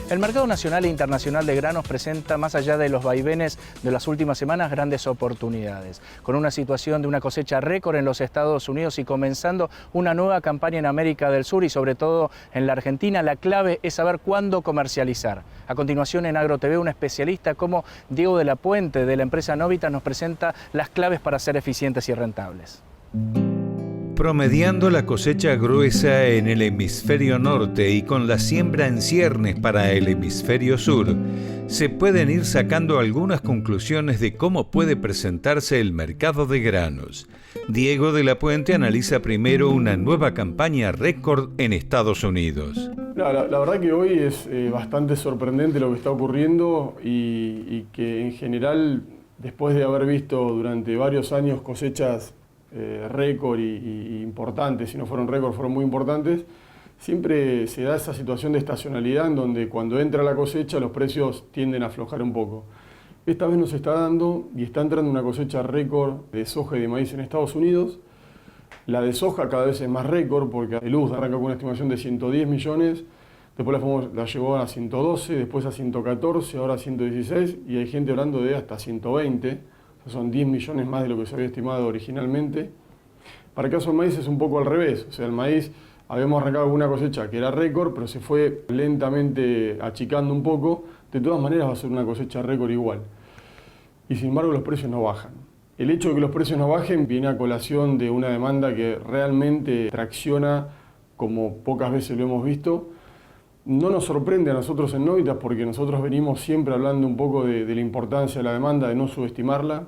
El mercado nacional e internacional de granos presenta, más allá de los vaivenes de las últimas semanas, grandes oportunidades. Con una situación de una cosecha récord en los Estados Unidos y comenzando una nueva campaña en América del Sur y sobre todo en la Argentina, la clave es saber cuándo comercializar. A continuación en AgroTV, un especialista como Diego de la Puente de la empresa Novitas nos presenta las claves para ser eficientes y rentables. Promediando la cosecha gruesa en el hemisferio norte y con la siembra en ciernes para el hemisferio sur, se pueden ir sacando algunas conclusiones de cómo puede presentarse el mercado de granos. Diego de la Puente analiza primero una nueva campaña récord en Estados Unidos. La verdad que hoy es bastante sorprendente lo que está ocurriendo y que en general, después de haber visto durante varios años cosechas récord y importantes, si no fueron récord, fueron muy importantes, siempre se da esa situación de estacionalidad en donde cuando entra la cosecha los precios tienden a aflojar un poco. Esta vez nos está dando y está entrando una cosecha récord de soja y de maíz en Estados Unidos. La de soja cada vez es más récord porque el USDA arranca con una estimación de 110 millones, después la llevó a 112, después a 114, ahora a 116 y hay gente hablando de hasta 120. Son 10 millones más de lo que se había estimado originalmente. Para el caso del maíz es un poco al revés, o sea, el maíz habíamos arrancado con una cosecha que era récord, pero se fue lentamente achicando un poco. De todas maneras va a ser una cosecha récord igual. Y sin embargo los precios no bajan. El hecho de que los precios no bajen viene a colación de una demanda que realmente tracciona como pocas veces lo hemos visto. No nos sorprende a nosotros en Novitas porque nosotros venimos siempre hablando un poco de la importancia de la demanda, de no subestimarla.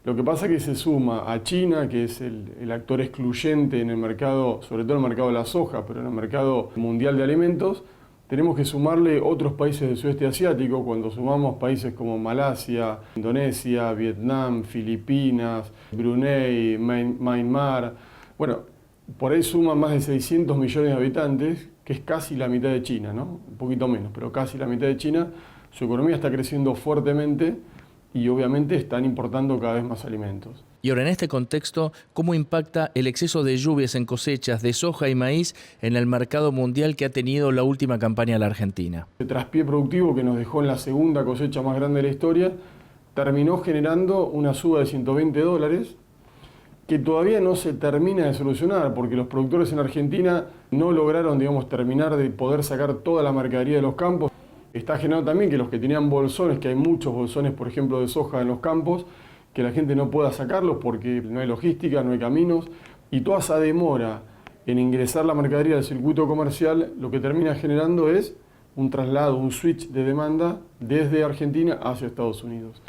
Lo que pasa es que se suma a China, que es el actor excluyente en el mercado, sobre todo en el mercado de la soja, pero en el mercado mundial de alimentos. Tenemos que sumarle otros países del sudeste asiático, cuando sumamos países como Malasia, Indonesia, Vietnam, Filipinas, Brunei, Myanmar. Bueno, por ahí suman más de 600 millones de habitantes, que es casi la mitad de China, ¿no? Un poquito menos, pero casi la mitad de China. Su economía está creciendo fuertemente y obviamente están importando cada vez más alimentos. Y ahora, en este contexto, ¿cómo impacta el exceso de lluvias en cosechas de soja y maíz en el mercado mundial que ha tenido la última campaña de la Argentina? El traspié productivo que nos dejó en la segunda cosecha más grande de la historia terminó generando una suba de $120, que todavía no se termina de solucionar porque los productores en Argentina no lograron, terminar de poder sacar toda la mercadería de los campos. Está generando también que los que tenían bolsones, que hay muchos bolsones, por ejemplo, de soja en los campos, que la gente no pueda sacarlos porque no hay logística, no hay caminos, y toda esa demora en ingresar la mercadería al circuito comercial, lo que termina generando es un traslado, un switch de demanda desde Argentina hacia Estados Unidos.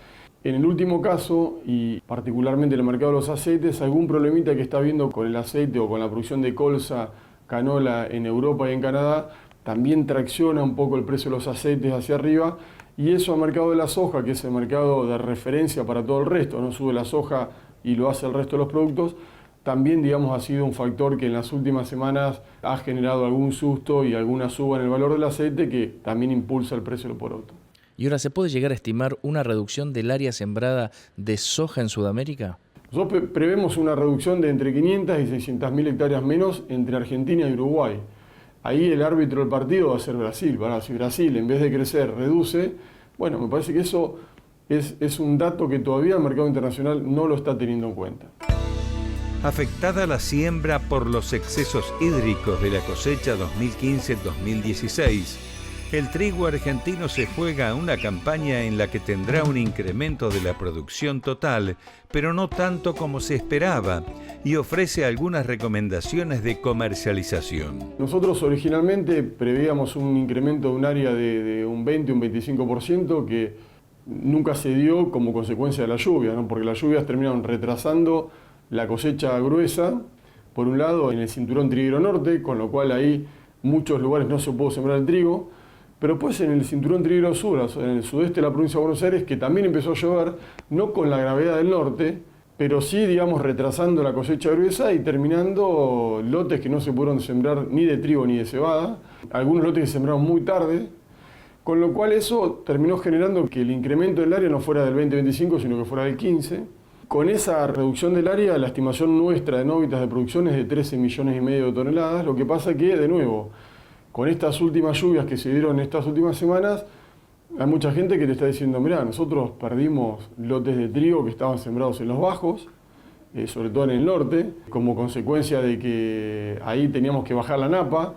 En el último caso, y particularmente en el mercado de los aceites, algún problemita que está habiendo con el aceite o con la producción de colza, canola en Europa y en Canadá, también tracciona un poco el precio de los aceites hacia arriba, y eso al mercado de la soja, que es el mercado de referencia para todo el resto, no sube la soja y lo hace el resto de los productos, también ha sido un factor que en las últimas semanas ha generado algún susto y alguna suba en el valor del aceite que también impulsa el precio del poroto. ¿Y ahora se puede llegar a estimar una reducción del área sembrada de soja en Sudamérica? Nosotros prevemos una reducción de entre 500 y 600.000 hectáreas menos entre Argentina y Uruguay. Ahí el árbitro del partido va a ser Brasil. Si Brasil en vez de crecer reduce, bueno, me parece que eso es un dato que todavía el mercado internacional no lo está teniendo en cuenta. Afectada la siembra por los excesos hídricos de la cosecha 2015-2016, el trigo argentino se juega a una campaña en la que tendrá un incremento de la producción total, pero no tanto como se esperaba, y ofrece algunas recomendaciones de comercialización. Nosotros originalmente preveíamos un incremento de un área de un 20, un 25%, que nunca se dio como consecuencia de la lluvia, ¿no? Porque las lluvias terminaron retrasando la cosecha gruesa, por un lado en el cinturón triguero norte, con lo cual ahí muchos lugares no se pudo sembrar el trigo, pero pues en el cinturón triguero sur, en el sudeste de la provincia de Buenos Aires, que también empezó a llover, no con la gravedad del norte, pero sí, retrasando la cosecha gruesa y terminando lotes que no se pudieron sembrar ni de trigo ni de cebada, algunos lotes que se sembraron muy tarde, con lo cual eso terminó generando que el incremento del área no fuera del 20-25, sino que fuera del 15. Con esa reducción del área, la estimación nuestra de Novitas de producción es de 13,5 millones de toneladas, lo que pasa que, de nuevo, con estas últimas lluvias que se dieron estas últimas semanas, hay mucha gente que te está diciendo, mirá, nosotros perdimos lotes de trigo que estaban sembrados en los bajos, sobre todo en el norte, como consecuencia de que ahí teníamos que bajar la napa.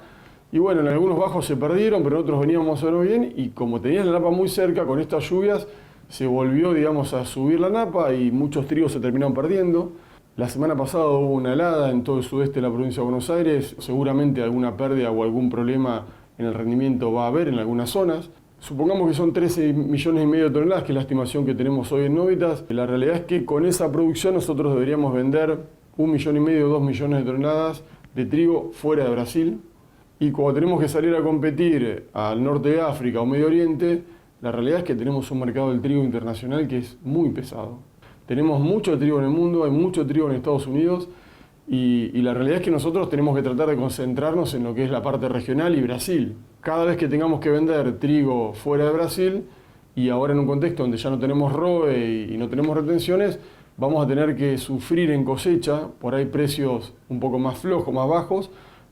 Y bueno, en algunos bajos se perdieron, pero en otros veníamos más o menos bien, y como tenías la napa muy cerca, con estas lluvias se volvió, digamos, a subir la napa y muchos trigos se terminaron perdiendo. La semana pasada hubo una helada en todo el sudeste de la provincia de Buenos Aires, seguramente alguna pérdida o algún problema en el rendimiento va a haber en algunas zonas. Supongamos que son 13,5 millones de toneladas, que es la estimación que tenemos hoy en Novitas. La realidad es que con esa producción nosotros deberíamos vender 1,5 millones o 2 millones de toneladas de trigo fuera de Brasil. Y cuando tenemos que salir a competir al norte de África o Medio Oriente, la realidad es que tenemos un mercado del trigo internacional que es muy pesado. Tenemos mucho trigo en el mundo, hay mucho trigo en Estados Unidos y la realidad es que nosotros tenemos que tratar de concentrarnos en lo que es la parte regional y Brasil. Cada vez que tengamos que vender trigo fuera de Brasil y ahora en un contexto donde ya no tenemos ROE y no tenemos retenciones, vamos a tener que sufrir en cosecha, por ahí precios un poco más flojos, más bajos,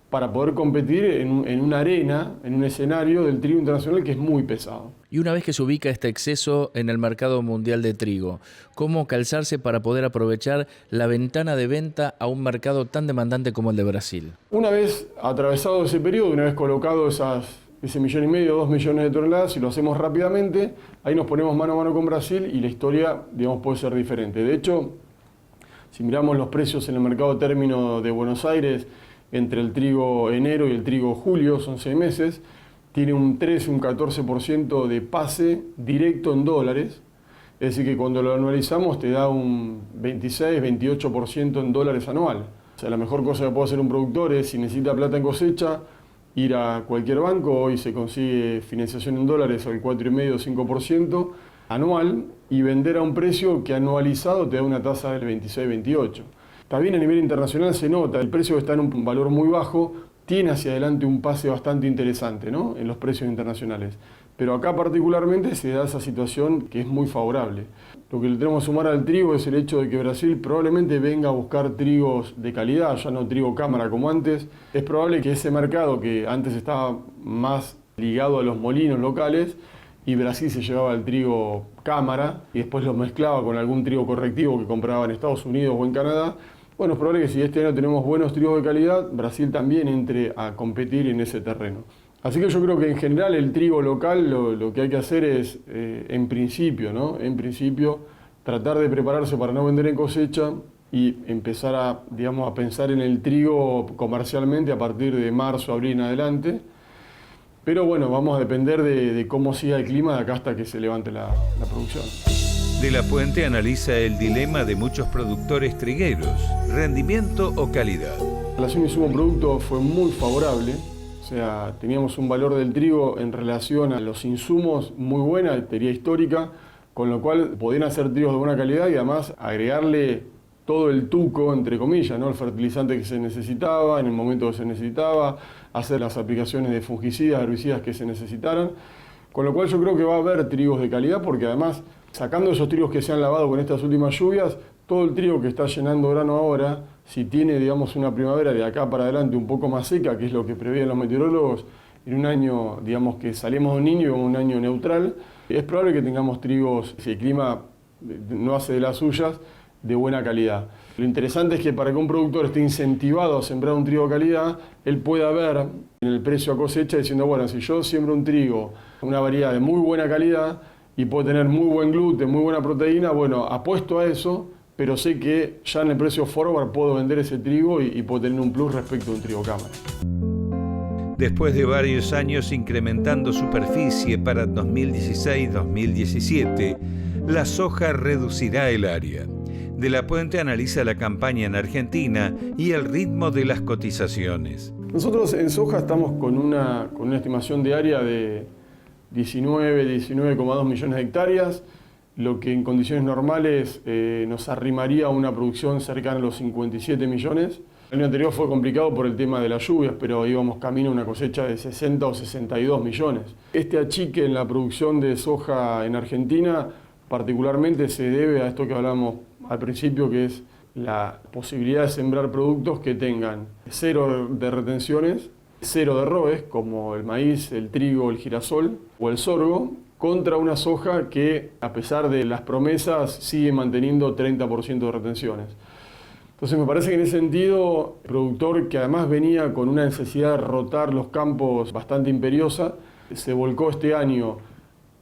para poder competir en una arena, en un escenario del trigo internacional que es muy pesado. Y una vez que se ubica este exceso en el mercado mundial de trigo, ¿cómo calzarse para poder aprovechar la ventana de venta a un mercado tan demandante como el de Brasil? Una vez atravesado ese periodo, una vez colocado ese 1,5 millones, 2 millones de toneladas, y lo hacemos rápidamente, ahí nos ponemos mano a mano con Brasil y la historia, digamos, puede ser diferente. De hecho, si miramos los precios en el mercado término de Buenos Aires, entre el trigo enero y el trigo julio, son 6 meses, tiene un 13, un 14% de pase directo en dólares, es decir que cuando lo anualizamos te da un 26, 28% en dólares anual. O sea, la mejor cosa que puede hacer un productor es, si necesita plata en cosecha, ir a cualquier banco, hoy se consigue financiación en dólares al 4,5, 5% anual, y vender a un precio que anualizado te da una tasa del 26, 28. También a nivel internacional se nota, el precio que está en un valor muy bajo tiene hacia adelante un pase bastante interesante, ¿no?, en los precios internacionales. Pero acá particularmente se da esa situación que es muy favorable. Lo que le tenemos que sumar al trigo es el hecho de que Brasil probablemente venga a buscar trigos de calidad, ya no trigo cámara como antes. Es probable que ese mercado que antes estaba más ligado a los molinos locales, y Brasil se llevaba el trigo cámara y después lo mezclaba con algún trigo correctivo que compraba en Estados Unidos o en Canadá. Bueno, es probable que si este año tenemos buenos trigos de calidad, Brasil también entre a competir en ese terreno. Así que yo creo que en general el trigo local lo que hay que hacer es, en principio, tratar de prepararse para no vender en cosecha y empezar a pensar en el trigo comercialmente a partir de marzo, abril en adelante. Pero bueno, vamos a depender de cómo siga el clima de acá hasta que se levante la producción. De la Puente analiza el dilema de muchos productores trigueros, rendimiento o calidad. La relación insumo-producto fue muy favorable, o sea, teníamos un valor del trigo en relación a los insumos muy buena, teoría histórica, con lo cual podían hacer trigos de buena calidad y además agregarle todo el tuco, entre comillas, ¿no?, el fertilizante que se necesitaba, en el momento que se necesitaba, hacer las aplicaciones de fungicidas, herbicidas que se necesitaran, con lo cual yo creo que va a haber trigos de calidad porque además, sacando esos trigos que se han lavado con estas últimas lluvias, todo el trigo que está llenando grano ahora, si tiene, digamos, una primavera de acá para adelante un poco más seca, que es lo que preveían los meteorólogos, en un año, digamos, que salimos de un niño y vamos a un año neutral, es probable que tengamos trigos, si el clima no hace de las suyas, de buena calidad. Lo interesante es que para que un productor esté incentivado a sembrar un trigo de calidad, él pueda ver en el precio a cosecha diciendo, bueno, si yo siembro un trigo, una variedad de muy buena calidad, y puedo tener muy buen gluten, muy buena proteína, bueno, apuesto a eso, pero sé que ya en el precio forward puedo vender ese trigo y puedo tener un plus respecto a un trigo cámara. Después de varios años incrementando superficie para 2016-2017, la soja reducirá el área. De la Puente analiza la campaña en Argentina y el ritmo de las cotizaciones. Nosotros en soja estamos con una estimación de área de 19,2 millones de hectáreas, lo que en condiciones normales nos arrimaría a una producción cercana a los 57 millones. El año anterior fue complicado por el tema de las lluvias, pero íbamos camino a una cosecha de 60 o 62 millones. Este achique en la producción de soja en Argentina particularmente se debe a esto que hablamos al principio, que es la posibilidad de sembrar productos que tengan 0 de retenciones, cero de ROEs, como el maíz, el trigo, el girasol o el sorgo, contra una soja que, a pesar de las promesas, sigue manteniendo 30% de retenciones. Entonces me parece que en ese sentido, el productor, que además venía con una necesidad de rotar los campos bastante imperiosa, se volcó este año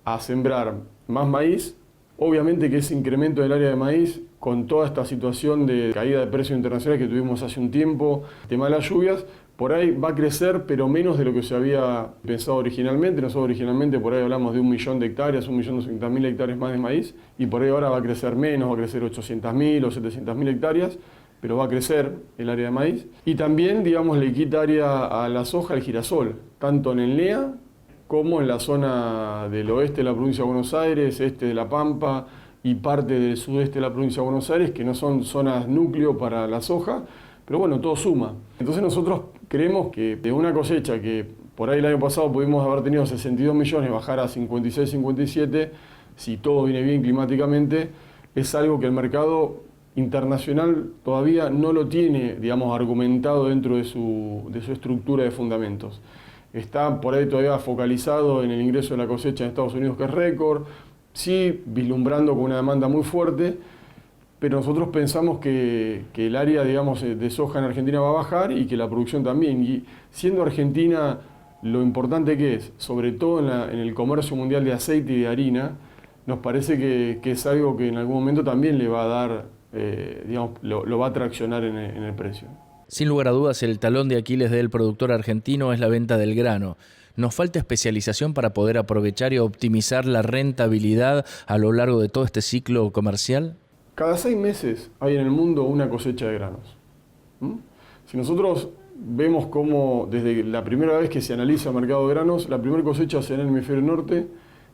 a sembrar más maíz. Obviamente que ese incremento del área de maíz, con toda esta situación de caída de precios internacionales que tuvimos hace un tiempo, tema de las lluvias, por ahí va a crecer, pero menos de lo que se había pensado originalmente. Nosotros originalmente por ahí hablamos de 1 millón de hectáreas, 1.200.000 hectáreas más de maíz, y por ahí ahora va a crecer menos, va a crecer 800.000 o 700.000 hectáreas, pero va a crecer el área de maíz. Y también, digamos, le quita área a la soja, al girasol, tanto en el NEA como en la zona del oeste de la provincia de Buenos Aires, este de La Pampa y parte del sudeste de la provincia de Buenos Aires, que no son zonas núcleo para la soja, pero bueno, todo suma. Entonces nosotros creemos que de una cosecha que por ahí el año pasado pudimos haber tenido 62 millones, bajar a 56, 57, si todo viene bien climáticamente, es algo que el mercado internacional todavía no lo tiene, digamos, argumentado dentro de su estructura de fundamentos. Está por ahí todavía focalizado en el ingreso de la cosecha en Estados Unidos, que es récord, sí vislumbrando con una demanda muy fuerte, pero nosotros pensamos que el área, digamos, de soja en Argentina va a bajar y que la producción también. Y siendo Argentina lo importante que es, sobre todo en el comercio mundial de aceite y de harina, nos parece que es algo que en algún momento también le va a dar, digamos, lo va a traccionar en el precio. Sin lugar a dudas, el talón de Aquiles del productor argentino es la venta del grano. ¿Nos falta especialización para poder aprovechar y optimizar la rentabilidad a lo largo de todo este ciclo comercial? Cada 6 meses hay en el mundo una cosecha de granos. Si nosotros vemos cómo desde la primera vez que se analiza el mercado de granos, la primera cosecha se da en el hemisferio norte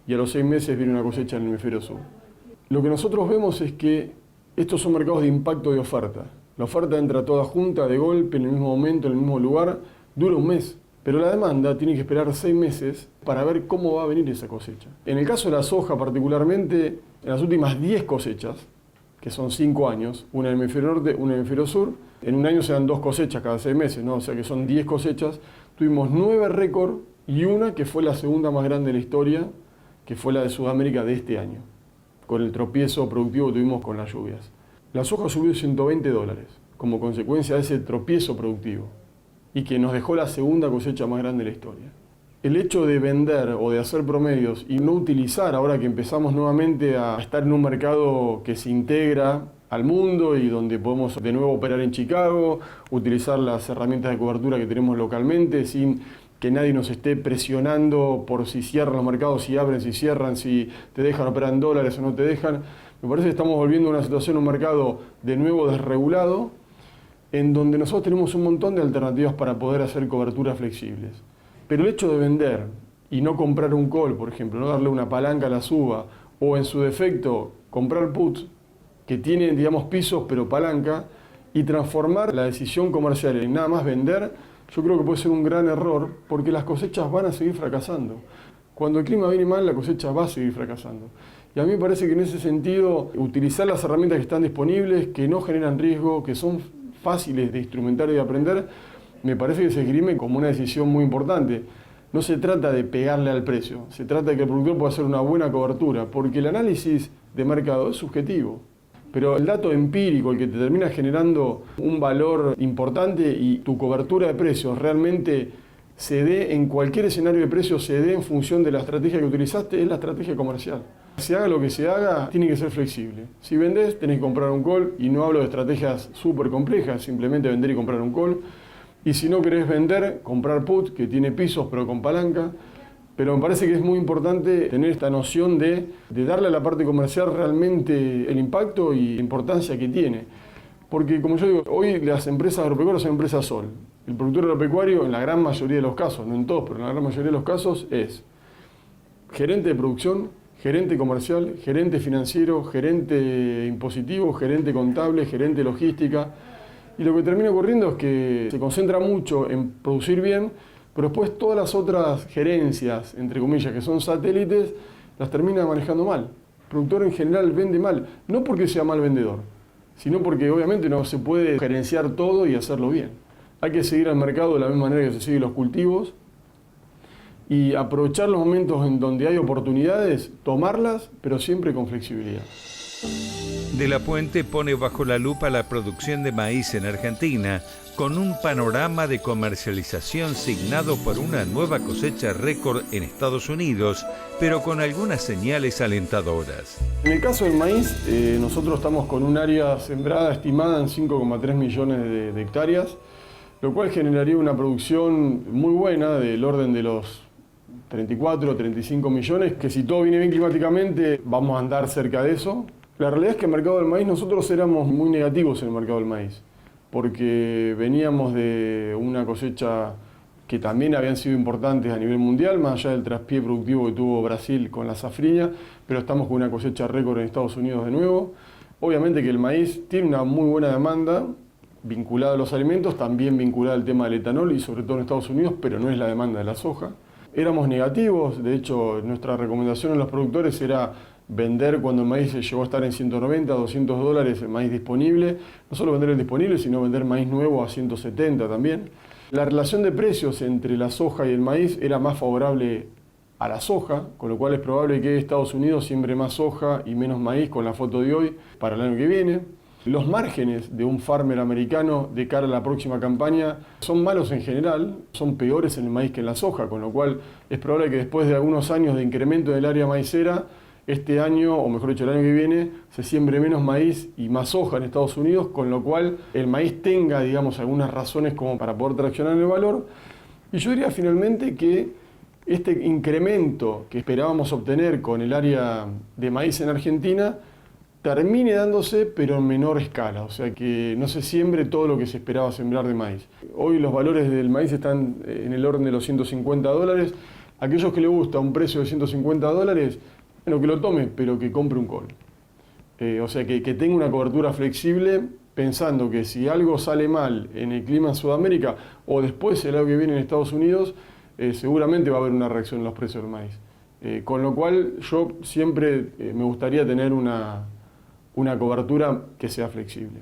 y a los 6 meses viene una cosecha en el hemisferio sur. Lo que nosotros vemos es que estos son mercados de impacto de oferta. La oferta entra toda junta, de golpe, en el mismo momento, en el mismo lugar, dura un mes. Pero la demanda tiene que esperar 6 meses para ver cómo va a venir esa cosecha. En el caso de la soja particularmente, en las últimas 10 cosechas, que son 5 años, una en el hemisferio norte, una en el hemisferio sur, en un año se dan 2 cosechas cada 6 meses, ¿no? O sea que son 10 cosechas, tuvimos 9 récord y una que fue la segunda más grande de la historia, que fue la de Sudamérica de este año, con el tropiezo productivo que tuvimos con las lluvias. La soja subió $120 como consecuencia de ese tropiezo productivo y que nos dejó la segunda cosecha más grande de la historia. El hecho de vender o de hacer promedios y no utilizar, ahora que empezamos nuevamente a estar en un mercado que se integra al mundo y donde podemos de nuevo operar en Chicago, utilizar las herramientas de cobertura que tenemos localmente sin que nadie nos esté presionando por si cierran los mercados, si abren, si cierran, si te dejan operar en dólares o no te dejan. Me parece que estamos volviendo a una situación, un mercado de nuevo desregulado, en donde nosotros tenemos un montón de alternativas para poder hacer coberturas flexibles. Pero el hecho de vender y no comprar un call, por ejemplo, no darle una palanca a la suba, o en su defecto comprar puts, que tienen, digamos, pisos pero palanca, y transformar la decisión comercial en nada más vender, yo creo que puede ser un gran error, porque las cosechas van a seguir fracasando. Cuando el clima viene mal, la cosecha va a seguir fracasando. Y a mí me parece que en ese sentido, utilizar las herramientas que están disponibles, que no generan riesgo, que son fáciles de instrumentar y de aprender, me parece que se esgrime como una decisión muy importante. No se trata de pegarle al precio, se trata de que el productor pueda hacer una buena cobertura, porque el análisis de mercado es subjetivo. Pero el dato empírico, el que te termina generando un valor importante y tu cobertura de precios realmente se dé en cualquier escenario de precios, se dé en función de la estrategia que utilizaste, es la estrategia comercial. Se haga lo que se haga, tiene que ser flexible. Si vendés, tenés que comprar un call, y no hablo de estrategias súper complejas, simplemente vender y comprar un call. Y si no querés vender, comprar put, que tiene pisos pero con palanca. Pero me parece que es muy importante tener esta noción de darle a la parte comercial realmente el impacto y la importancia que tiene. Porque, como yo digo, hoy las empresas agropecuarias son empresas sol. El productor agropecuario, en la gran mayoría de los casos, no en todos, pero en la gran mayoría de los casos, es gerente de producción, gerente comercial, gerente financiero, gerente impositivo, gerente contable, gerente logística. Y lo que termina ocurriendo es que se concentra mucho en producir bien, pero después todas las otras gerencias, entre comillas, que son satélites, las termina manejando mal. El productor en general vende mal, no porque sea mal vendedor, sino porque obviamente no se puede gerenciar todo y hacerlo bien. Hay que seguir al mercado de la misma manera que se siguen los cultivos y aprovechar los momentos en donde hay oportunidades, tomarlas, pero siempre con flexibilidad. De la Puente pone bajo la lupa la producción de maíz en Argentina, con un panorama de comercialización signado por una nueva cosecha récord en Estados Unidos, pero con algunas señales alentadoras. En el caso del maíz, nosotros estamos con un área sembrada estimada en 5,3 millones de hectáreas, lo cual generaría una producción muy buena del orden de los 34 o 35 millones, que si todo viene bien climáticamente vamos a andar cerca de eso. La realidad es que el mercado del maíz, nosotros éramos muy negativos en el mercado del maíz, porque veníamos de una cosecha que también habían sido importantes a nivel mundial, más allá del traspié productivo que tuvo Brasil con la safriña, pero estamos con una cosecha récord en Estados Unidos de nuevo. Obviamente que el maíz tiene una muy buena demanda vinculada a los alimentos, también vinculada al tema del etanol y sobre todo en Estados Unidos, pero no es la demanda de la soja. Éramos negativos, de hecho nuestra recomendación a los productores era vender cuando el maíz llegó a estar en 190, 200 dólares el maíz disponible, no solo vender el disponible, sino vender maíz nuevo a 170 también. La relación de precios entre la soja y el maíz era más favorable a la soja, con lo cual es probable que Estados Unidos siembre más soja y menos maíz con la foto de hoy para el año que viene. Los márgenes de un farmer americano de cara a la próxima campaña son malos en general, son peores en el maíz que en la soja, con lo cual es probable que después de algunos años de incremento del área maicera, este año, o mejor dicho el año que viene, se siembre menos maíz y más soja en Estados Unidos, con lo cual el maíz tenga, digamos, algunas razones como para poder traccionar el valor. Y yo diría finalmente que este incremento que esperábamos obtener con el área de maíz en Argentina termine dándose, pero en menor escala, o sea que no se siembre todo lo que se esperaba sembrar de maíz. Hoy los valores del maíz están en el orden de los 150 dólares. Aquellos que les gusta un precio de 150 dólares, bueno, que lo tome, pero que compre un call. O sea, que tenga una cobertura flexible, pensando que si algo sale mal en el clima en Sudamérica o después el año que viene en Estados Unidos, seguramente va a haber una reacción en los precios del maíz. Con lo cual yo siempre me gustaría tener una cobertura que sea flexible.